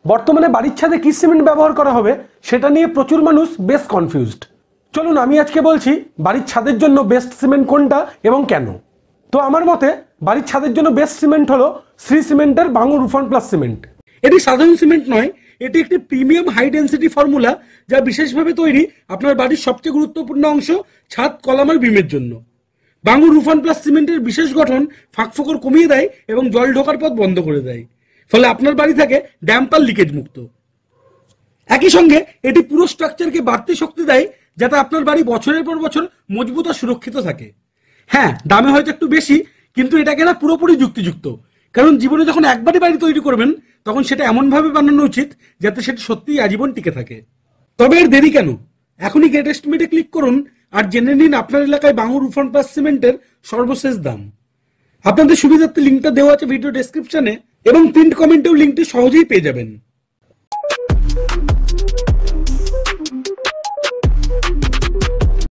বর্তমানে বাড়ির ছাদে কি সিমেন্ট ব্যবহার করা হবে সেটা নিয়ে প্রচুর মানুষ বেশ কনফিউজড। চলুন আমি আজকে বলছি বাড়ির ছাদের জন্য বেস্ট সিমেন্ট কোনটা এবং কেন। তো আমার মতে বাড়ির ছাদের জন্য বেস্ট সিমেন্ট হলো শ্রী সিমেন্টের বাঙুর রুফন প্লাস সিমেন্ট। এটি সাধারণ সিমেন্ট নয়, এটি একটি প্রিমিয়াম হাই ডেন্সিটি ফর্মুলা যা বিশেষভাবে তৈরি আপনার বাড়ির সবচেয়ে গুরুত্বপূর্ণ অংশ ছাদ, কলাম আর বিমের জন্য। বাঙুর রুফন প্লাস সিমেন্টের বিশেষ গঠন ফাঁকফোকর কমিয়ে দেয় এবং জল ঢোকার পথ বন্ধ করে দেয়, ফলে আপনার বাড়ি থাকে ড্যাম্প আর লিকেজ মুক্ত। একই সঙ্গে এটি পুরো স্ট্রাকচারকে বাড়তি শক্তি দেয় যাতে আপনার বাড়ি বছরের পর বছর মজবুত আর সুরক্ষিত থাকে। হ্যাঁ, দামে হয়তো একটু বেশি, কিন্তু এটা কেনা পুরোপুরি যুক্তিযুক্ত, কারণ জীবনে যখন একবারই বাড়ি তৈরি করবেন তখন সেটা এমনভাবে বানানো উচিত যাতে সেটা সত্যিই আজীবন টিকে থাকে। তবে এর দেরি কেন? এখনই গেট এস্টিমেটে ক্লিক করুন আর জেনে নিন আপনার এলাকায় বাঙুর রুফন প্লাস সিমেন্টের সর্বশেষ দাম। আপনাদের সুবিধার্থে লিঙ্কটা দেওয়া আছে ভিডিও ডেসক্রিপশনে এবং পিন্ড কমেন্টেও লিঙ্কটি সহজেই পেয়ে যাবেন।